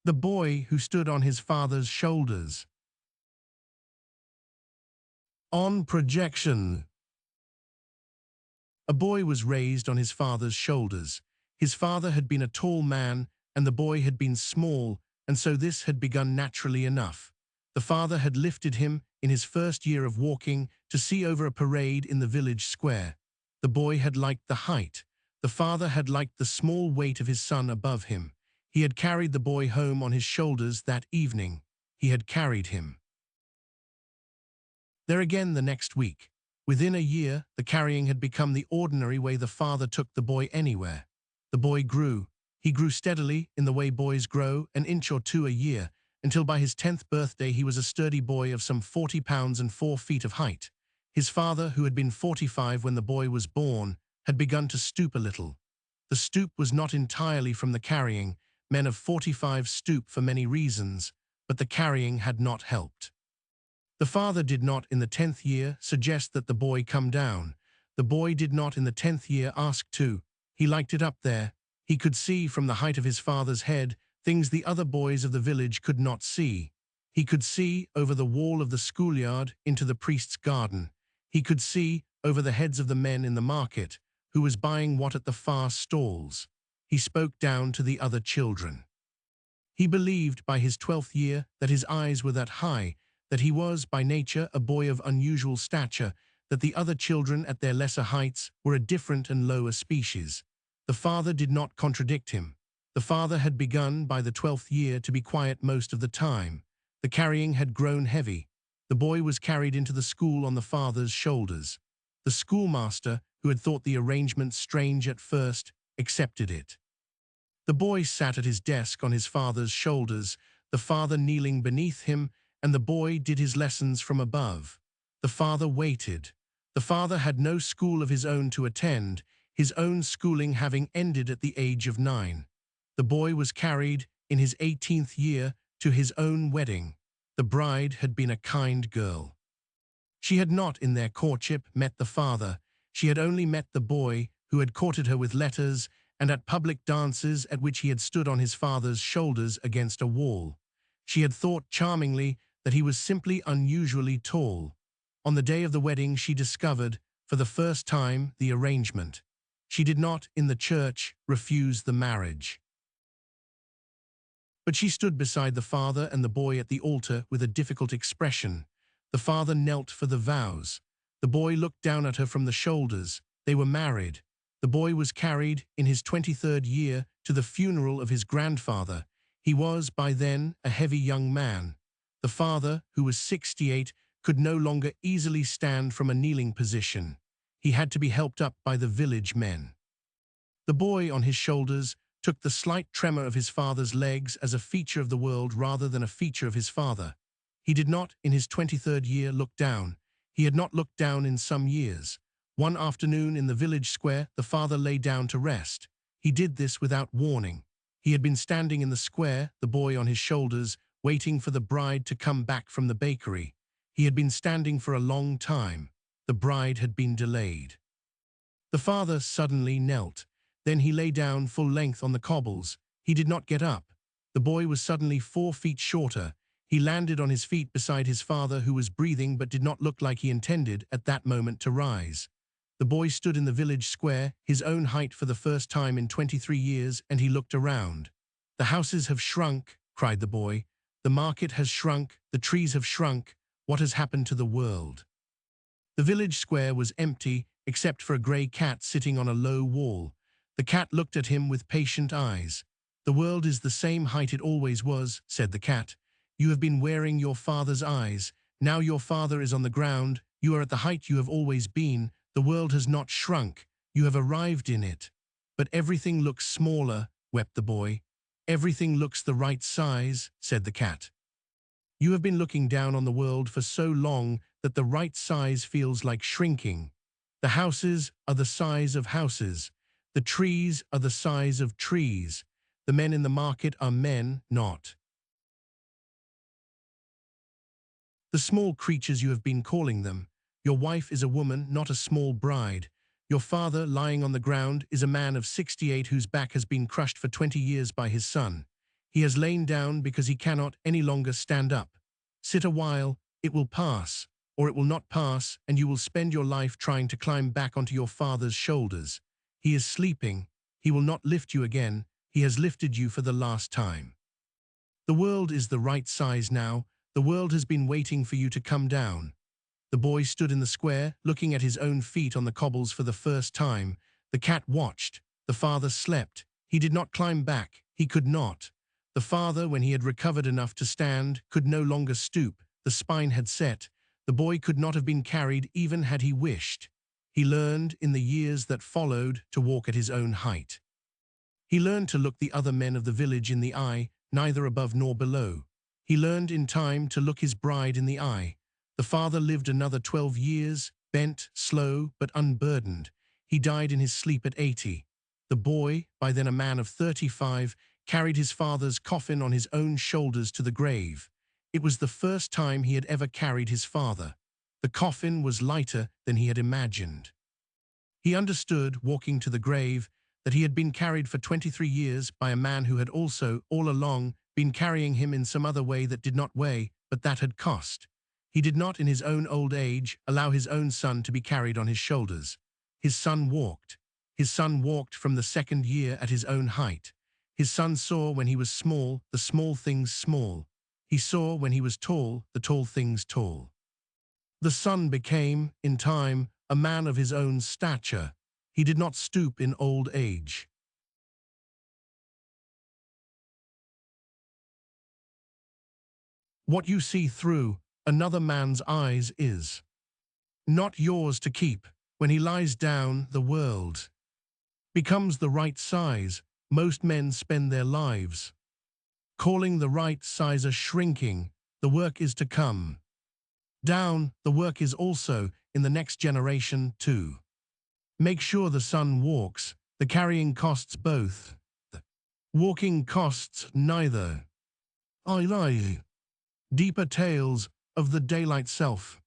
The boy who stood on his father's shoulders. On projection. A boy was raised on his father's shoulders. His father had been a tall man, and the boy had been small, and so this had begun naturally enough. The father had lifted him, in his first year of walking, to see over a parade in the village square. The boy had liked the height. The father had liked the small weight of his son above him. He had carried the boy home on his shoulders that evening. He had carried him there again the next week. Within a year, the carrying had become the ordinary way the father took the boy anywhere. The boy grew. He grew steadily, in the way boys grow, an inch or two a year, until by his 10th birthday he was a sturdy boy of some 40 pounds and 4 feet of height. His father, who had been 45 when the boy was born, had begun to stoop a little. The stoop was not entirely from the carrying. Men of 45 stoop for many reasons, but the carrying had not helped. The father did not, in the 10th year, suggest that the boy come down. The boy did not, in the 10th year, ask to. He liked it up there. He could see, from the height of his father's head, things the other boys of the village could not see. He could see, over the wall of the schoolyard, into the priest's garden. He could see, over the heads of the men in the market, who was buying what at the far stalls. He spoke down to the other children. He believed, by his 12th year, that his eyes were that high, that he was, by nature, a boy of unusual stature, that the other children at their lesser heights were a different and lower species. The father did not contradict him. The father had begun, by the 12th year, to be quiet most of the time. The carrying had grown heavy. The boy was carried into the school on the father's shoulders. The schoolmaster, who had thought the arrangement strange at first, accepted it. The boy sat at his desk on his father's shoulders, the father kneeling beneath him, and the boy did his lessons from above. The father waited. The father had no school of his own to attend, his own schooling having ended at the age of 9. The boy was carried, in his 18th year, to his own wedding. The bride had been a kind girl. She had not, in their courtship, met the father. She had only met the boy, who had courted her with letters, and at public dances at which he had stood on his father's shoulders against a wall. She had thought charmingly that he was simply unusually tall. On the day of the wedding she discovered, for the first time, the arrangement. She did not, in the church, refuse the marriage. But she stood beside the father and the boy at the altar with a difficult expression. The father knelt for the vows. The boy looked down at her from the shoulders. They were married. The boy was carried, in his 23rd year, to the funeral of his grandfather. He was, by then, a heavy young man. The father, who was 68, could no longer easily stand from a kneeling position. He had to be helped up by the village men. The boy, on his shoulders, took the slight tremor of his father's legs as a feature of the world rather than a feature of his father. He did not, in his 23rd year, look down. He had not looked down in some years. One afternoon in the village square, the father lay down to rest. He did this without warning. He had been standing in the square, the boy on his shoulders, waiting for the bride to come back from the bakery. He had been standing for a long time. The bride had been delayed. The father suddenly knelt. Then he lay down full length on the cobbles. He did not get up. The boy was suddenly 4 feet shorter. He landed on his feet beside his father, who was breathing but did not look like he intended at that moment to rise. The boy stood in the village square, his own height for the first time in 23 years, and he looked around. "The houses have shrunk," cried the boy. "The market has shrunk, the trees have shrunk. What has happened to the world?" The village square was empty, except for a grey cat sitting on a low wall. The cat looked at him with patient eyes. "The world is the same height it always was," said the cat. "You have been wearing your father's eyes. Now your father is on the ground. You are at the height you have always been. The world has not shrunk. You have arrived in it." "But everything looks smaller," wept the boy. "Everything looks the right size," said the cat. "You have been looking down on the world for so long that the right size feels like shrinking. The houses are the size of houses. The trees are the size of trees. The men in the market are men, not the small creatures you have been calling them. Your wife is a woman, not a small bride. Your father, lying on the ground, is a man of 68 whose back has been crushed for 20 years by his son. He has lain down because he cannot any longer stand up. Sit a while, it will pass, or it will not pass, and you will spend your life trying to climb back onto your father's shoulders. He is sleeping. He will not lift you again. He has lifted you for the last time. The world is the right size now. The world has been waiting for you to come down. The boy stood in the square, looking at his own feet on the cobbles for the first time. The cat watched. The father slept. He did not climb back. He could not. The father, when he had recovered enough to stand, could no longer stoop. The spine had set. The boy could not have been carried even had he wished. He learned, in the years that followed, to walk at his own height. He learned to look the other men of the village in the eye, neither above nor below. He learned in time to look his bride in the eye. The father lived another 12 years, bent, slow, but unburdened. He died in his sleep at 80. The boy, by then a man of 35, carried his father's coffin on his own shoulders to the grave. It was the first time he had ever carried his father. The coffin was lighter than he had imagined. He understood, walking to the grave, that he had been carried for 23 years by a man who had also, all along, been carrying him in some other way that did not weigh, but that had cost. He did not, in his own old age, allow his own son to be carried on his shoulders. His son walked. His son walked from the second year at his own height. His son saw when he was small, the small things small. He saw when he was tall, the tall things tall. The son became, in time, a man of his own stature. He did not stoop in old age. What you see through another man's eyes is not yours to keep. When he lies down, the world becomes the right size. Most men spend their lives calling the right size a shrinking. The work is to come down. The work is also in the next generation too. Make sure the son walks. The carrying costs both. The walking costs neither. I lie. Deeper tales of the daylight self.